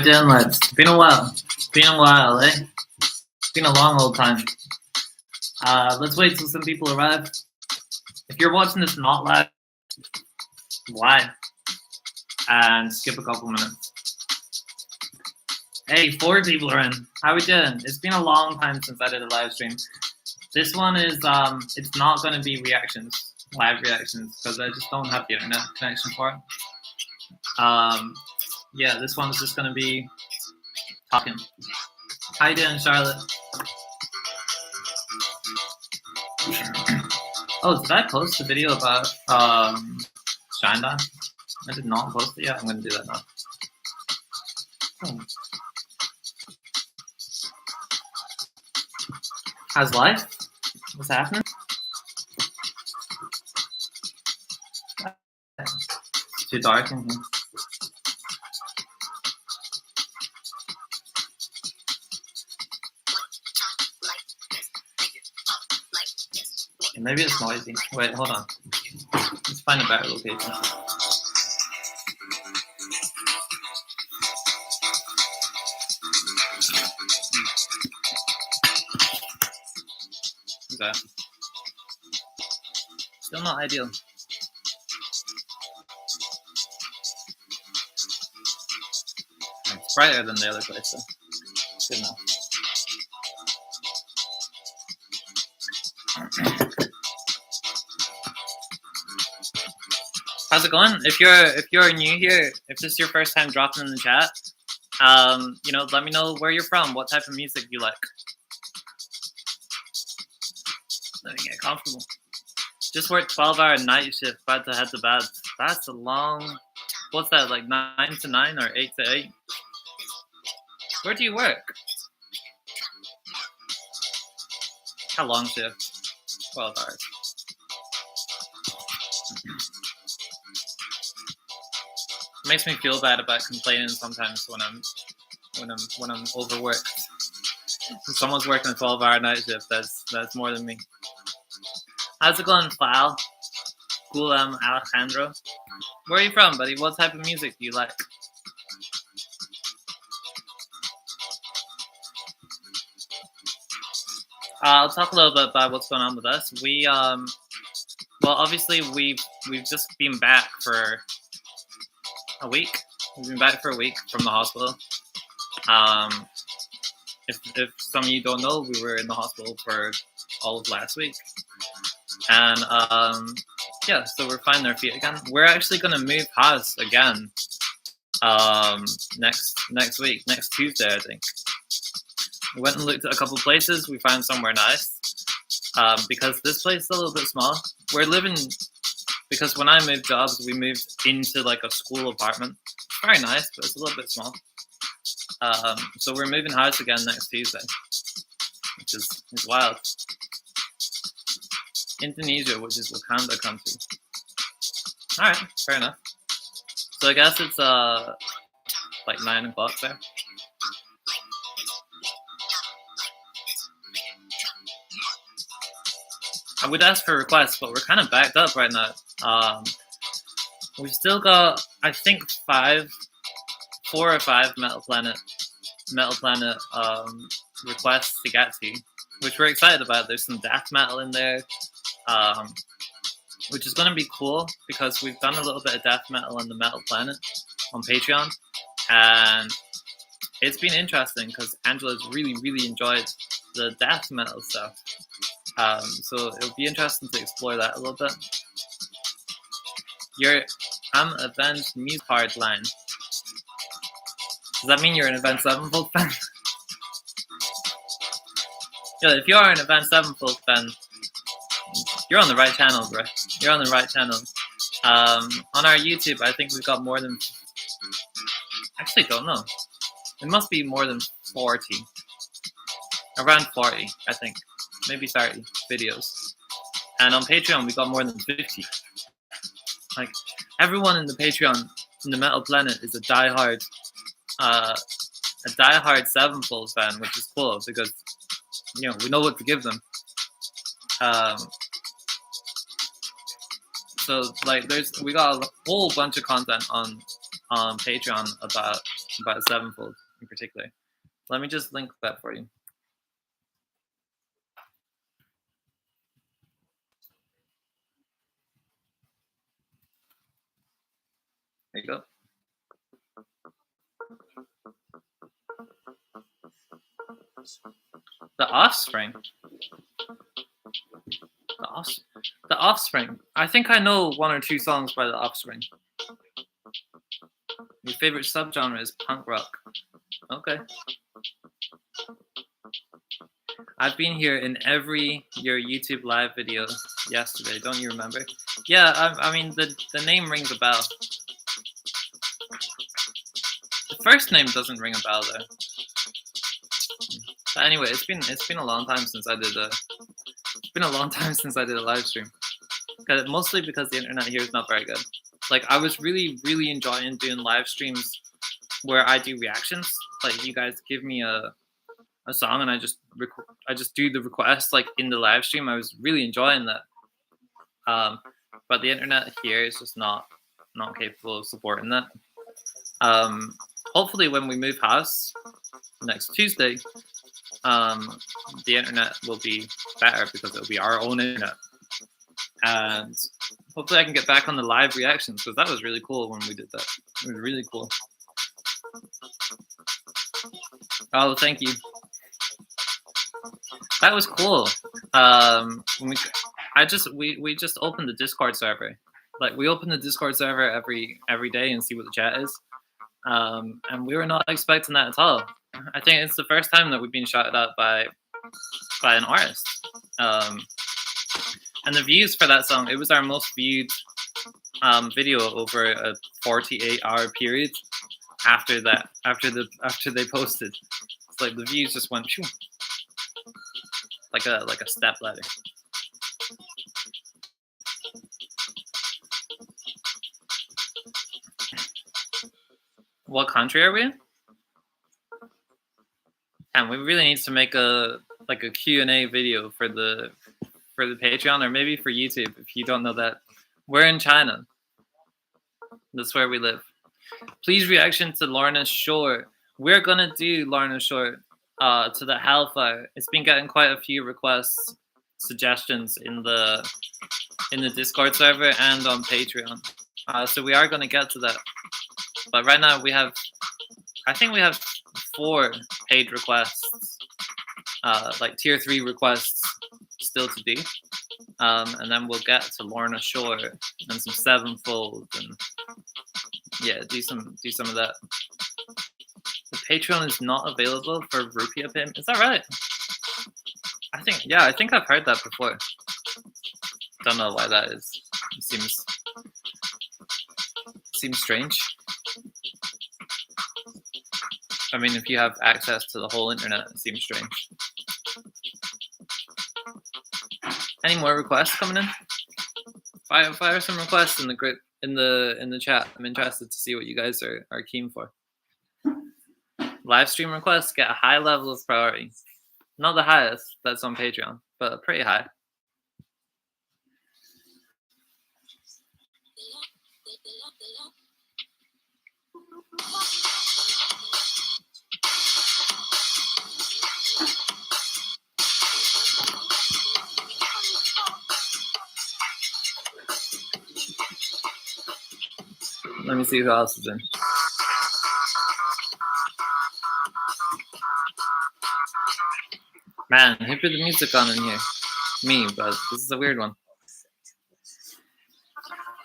Doing lives. It's been a while. It's been a while, eh? It's been a long old time. Let's wait till some people arrive. If you're watching this not live, why? And skip a couple minutes. Hey, 4 people are in. How we doing? It's been a long time since I did a live stream. This one is it's not going to be reactions, live reactions, because I just don't have the internet connection for it. Yeah, this one's just going to be talking. How you doing, Charlotte? Oh, did I post a video about Shinedown? I did not post it yet. I'm going to do that now. Oh. How's life? What's happening? It's too dark in here. Maybe it's noisy. Wait, hold on. Let's find a better location. Okay. Still not ideal. It's brighter than the other place, so good enough. How's it going? If you're new here, if this is your first time dropping in the chat, you know, let me know where you're from, what type of music you like. Let me get comfortable. Just worked 12-hour night shift, about to head to bed. That's a long. What's that, like 9 to 9 or 8 to 8? Where do you work? How long shift? 12 hours. It makes me feel bad about complaining sometimes when I'm overworked. If someone's working a 12-hour night shift, that's more than me. How's it going, Fal? Gulam Alejandro? Where are you from, buddy? What type of music do you like? I'll talk a little bit about what's going on with us. We well, obviously we've just been back for a week. We've been back for a week from the hospital. If some of you don't know, we were in the hospital for all of last week, and yeah, so we're finding our feet again. We're actually going to move house again next week, next Tuesday, I think. We went and looked at a couple places. We found somewhere nice because this place is a little bit small. We're living, because when I moved jobs, we moved into like a school apartment. It's very nice, but it's a little bit small. So we're moving house again next Tuesday, which is wild. Indonesia, which is Wakanda country. All right, fair enough. So I guess it's like 9 o'clock there. I would ask for requests, but we're kind of backed up right now. We've still got, I think, 4 or 5 Metal Planet requests to get to, which we're excited about. There's some death metal in there, which is going to be cool because we've done a little bit of death metal in the Metal Planet on Patreon, and it's been interesting because Angela's really enjoyed the death metal stuff. So it would be interesting to explore that a little bit. I'm Avenged Muse Hard line. Does that mean you're an Avenged Sevenfold fan? Yeah, if you are an Avenged Sevenfold fan, you're on the right channel, bro. You're on the right channel. On our YouTube, I think we've got more than. Actually, don't know. It must be more than 40. Around 40, I think. Maybe 30 videos. And on Patreon, we got more than 50. Like, everyone in the Patreon, in the Metal Planet, is a diehard Sevenfold fan, which is cool because, you know, we know what to give them. So like, we got a whole bunch of content on Patreon about about Sevenfold in particular. Let me just link that for you. There you go. The Offspring. The Offspring. I think I know one or two songs by The Offspring. Your favorite subgenre is punk rock. Okay. I've been here in your YouTube live video yesterday. Don't you remember? Yeah, I mean the name rings a bell. The first name doesn't ring a bell though. But anyway, it's been a long time since I did a live stream. Mostly because the internet here is not very good. Like I was really enjoying doing live streams where I do reactions. Like you guys give me a song and I just do the request like in the live stream. I was really enjoying that. But the internet here is just not capable of supporting that. Hopefully when we move house next Tuesday, the internet will be better because it'll be our own internet. And hopefully I can get back on the live reactions because that was really cool when we did that. It was really cool. Oh, thank you. That was cool. We just opened the Discord server. Like we open the Discord server every day and see what the chat is. And we were not expecting that at all. I think it's the first time that we've been shouted out by an artist. And the views for that song, it was our most viewed video over a 48-hour period after they posted. It's like the views just went like a step ladder. What country are we in? And we really need to make a Q&A video for the Patreon or maybe for YouTube if you don't know that. We're in China. That's where we live. Please reaction to Lorna Shore. We're gonna do Lorna Shore to the Hellfire. It's been getting quite a few requests, suggestions in the Discord server and on Patreon. So we are gonna get to that. But right now I think we have 4 paid requests, like tier 3 requests still to do. And then we'll get to Lorna Shore and some Sevenfold and yeah, do some of that. The Patreon is not available for Rupia payment. Is that right? I think I've heard that before. Don't know why that is. It seems strange. I mean, if you have access to the whole internet, it seems strange. Any more requests coming in? Fire some requests in the group, in the chat. I'm interested to see what you guys are keen for. Live stream requests get a high level of priority. Not the highest, that's on Patreon, but pretty high. Let me see who else is in. Man, who put the music on in here? Me, but this is a weird one.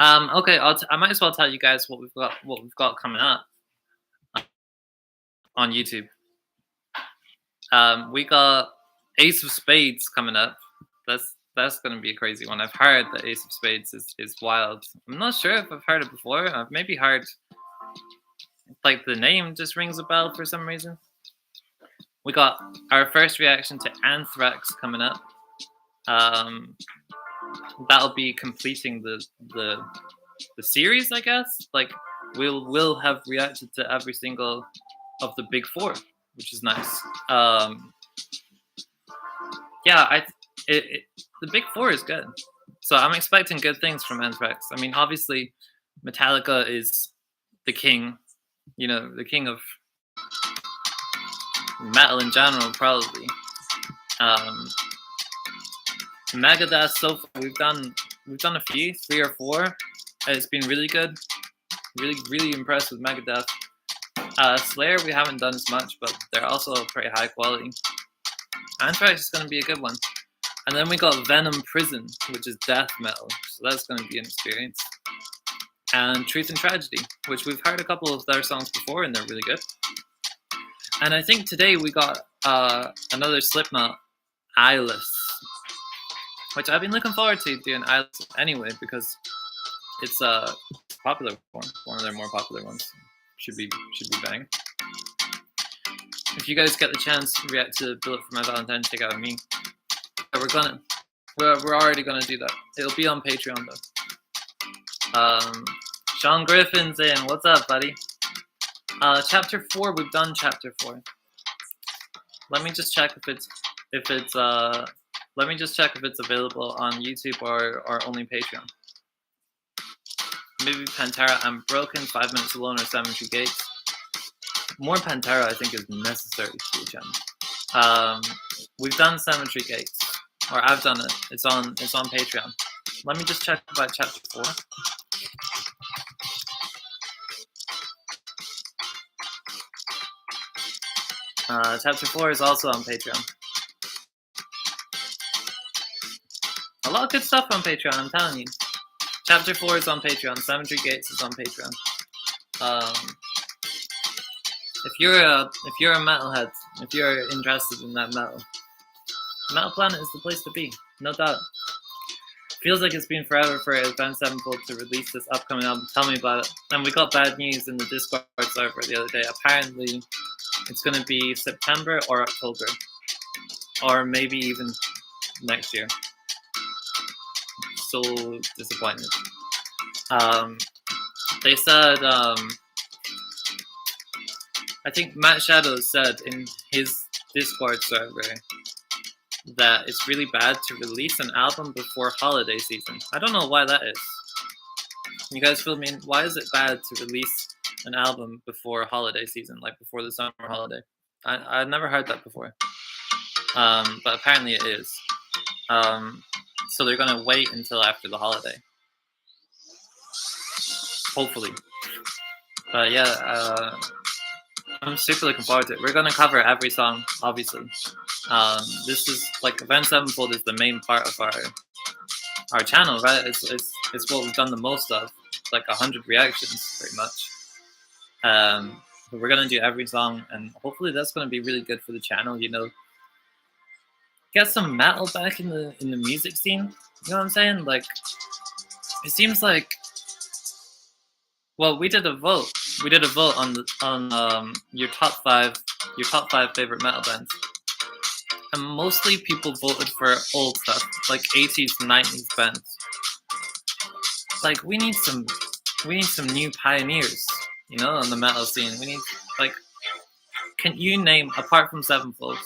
Okay, I might as well tell you guys what we've got coming up on YouTube. We got Ace of Spades coming up. That's going to be a crazy one. I've heard that Ace of Spades is wild. I'm not sure if I've heard it before. I've maybe heard, like, the name just rings a bell for some reason. We got our first reaction to Anthrax coming up. That'll be completing the series, I guess. Like, we'll have reacted to every single of the big 4, which is nice. Yeah, the big 4 is good. So I'm expecting good things from Anthrax. I mean, obviously, Metallica is the king, the king of metal in general, probably. Megadeth so far, we've done a few, 3 or 4. It's been really good. Really impressed with Megadeth. Slayer we haven't done as much, but they're also pretty high quality. Anthrax is going to be a good one. And then we got Venom Prison, which is death metal, so that's going to be an experience. And Truth and Tragedy, which we've heard a couple of their songs before, and they're really good. And I think today we got another Slipknot, Eyeless, which I've been looking forward to doing Eyeless anyway, because it's a popular one of their more popular ones. Should be bang. If you guys get the chance to react to Bullet for My Valentine, check out me. We're already gonna do that. It'll be on Patreon though. Sean Griffin's in. What's up, buddy? Chapter 4. We've done chapter 4. Let me just check if it's available on YouTube or only Patreon. Maybe Pantera. I'm Broken. 5 Minutes Alone or Cemetery Gates. More Pantera, I think, is necessary for the channel. We've done Cemetery Gates, or I've done it. It's on Patreon. Let me just check about chapter 4. Chapter 4 is also on Patreon. A lot of good stuff on Patreon, I'm telling you. Chapter 4 is on Patreon. Cemetery Gates is on Patreon. If you're a metalhead, if you're interested in that Metal Planet is the place to be, no doubt. Feels like it's been forever for Advanced Sevenfold to release this upcoming album. Tell me about it. And we got bad news in the Discord server the other day. Apparently, it's going to be September or October, or maybe even next year. So disappointed. They said, I think Matt Shadows said in his Discord server that it's really bad to release an album before holiday season. I don't know why that is. You guys feel me? Why is it bad to release an album before holiday season, like before the summer holiday? I've never heard that before. But apparently it is. So they're gonna wait until after the holiday. Hopefully. But yeah, I'm super looking forward to it. We're gonna cover every song, obviously. This is like Avenged Sevenfold is the main part of our channel, right? It's what we've done the most of, like 100 reactions, pretty much. But we're gonna do every song, and hopefully that's gonna be really good for the channel. You know, get some metal back in the music scene. You know what I'm saying? Like, it seems like. Well, we did a vote. We did a vote on your top five favorite metal bands, and mostly people voted for old stuff, like 80s, 90s bands. Like we need some new pioneers, you know, on the metal scene. We need can you name, apart from Sevenfold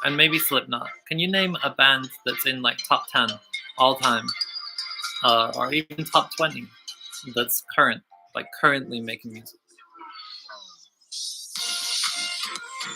and maybe Slipknot, can you name a band that's in like top 10 all time, or even top 20 that's currently making music?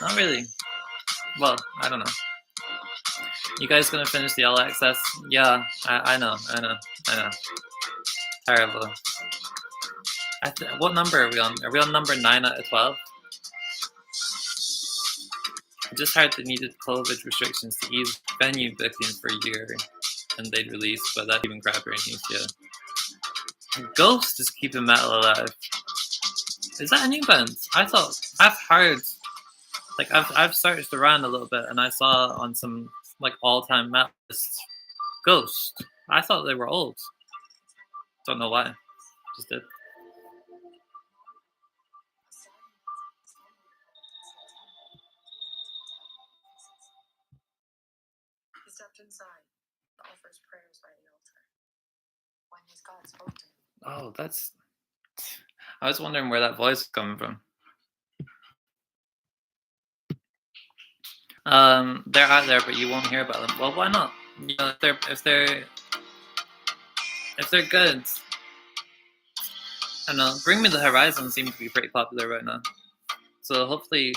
Not really. Well, I don't know. You guys gonna finish the All Access? Yeah, I know. Terrible. What number are we on? Are we on number 9 out of 12? I just heard they needed COVID restrictions to ease venue booking for a year, and they'd release, but that's even crappier news, yeah. Ghost is keeping metal alive. Is that a new band? I've heard, like I've searched around a little bit, and I saw on some like all-time metal lists, Ghost. I thought they were old. Don't know why. Just did. He stepped inside, offers prayers by the altar. When his God spoke to him. Oh, that's. I was wondering where that voice is coming from. They're out there, but you won't hear about them. Well, why not? You know, if they're good. I don't know. Bring Me the Horizon seems to be pretty popular right now. So hopefully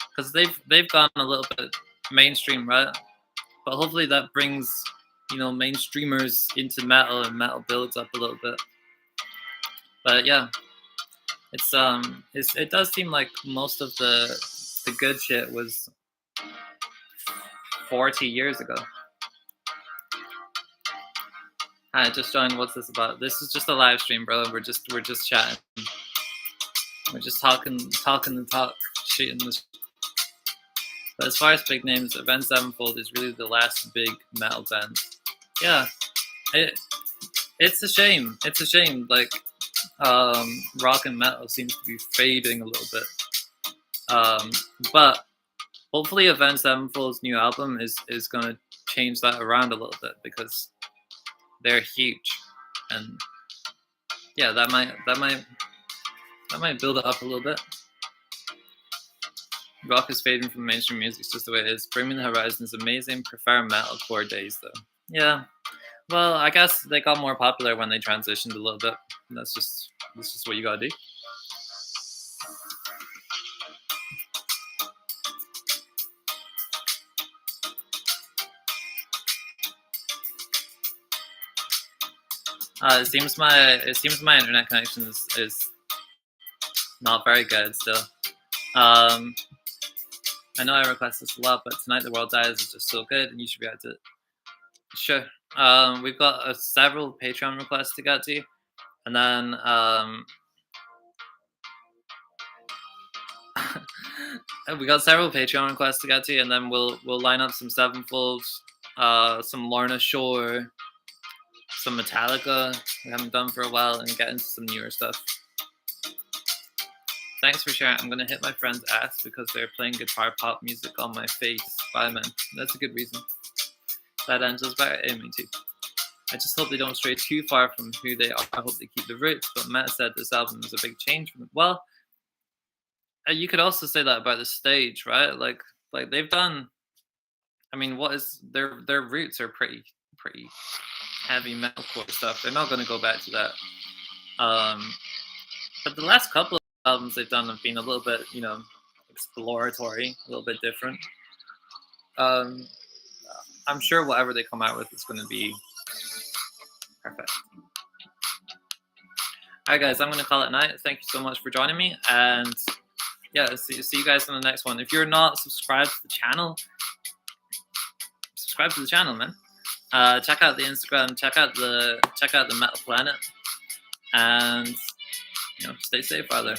because they've gone a little bit mainstream, right? But hopefully that brings, you know, mainstreamers into metal, and metal builds up a little bit. But yeah, it does seem like most of the good shit was 40 years ago. Hi, just joined. What's this about? This is just a live stream, bro. We're just chatting. We're just talking the talk, shooting the. But as far as big names, Avenged Sevenfold is really the last big metal band. Yeah, it's a shame. It's a shame. Like, rock and metal seems to be fading a little bit. But hopefully, Avenged Sevenfold's new album is gonna change that around a little bit, because they're huge, and yeah, that might build it up a little bit. Rock is fading from mainstream music. It's just the way it is. Bring Me the Horizon is amazing. Prefer metalcore days though. Yeah. Well, I guess they got more popular when they transitioned a little bit. That's just what you gotta do. It seems my internet connection is not very good still. I know I request this a lot, but Tonight the World Dies is just so good, and you should react to it. Sure. We've got several Patreon requests to get to, and then we got several Patreon requests to get to, and then we'll line up some Sevenfold, some Lorna Shore, some Metallica we haven't done for a while, and get into some newer stuff. Thanks for sharing. I'm gonna hit my friend's ass because they're playing guitar pop music on my face. Bye, man. That's a good reason. That Angela's better. Me too. I just hope they don't stray too far from who they are. I hope they keep the roots. But Matt said this album is a big change from it. Well, you could also say that about the stage, right? Like they've done. I mean, what is their roots are pretty heavy metalcore stuff. They're not gonna go back to that. But the last couple of albums they've done have been a little bit, you know, exploratory, a little bit different. I'm sure whatever they come out with is going to be perfect. All right, guys, I'm going to call it night. Thank you so much for joining me, and yeah, see you guys in the next one. If you're not subscribed to the channel, subscribe to the channel, man. Check out the Instagram, check out the Metal Planet, and you know, stay safe out there.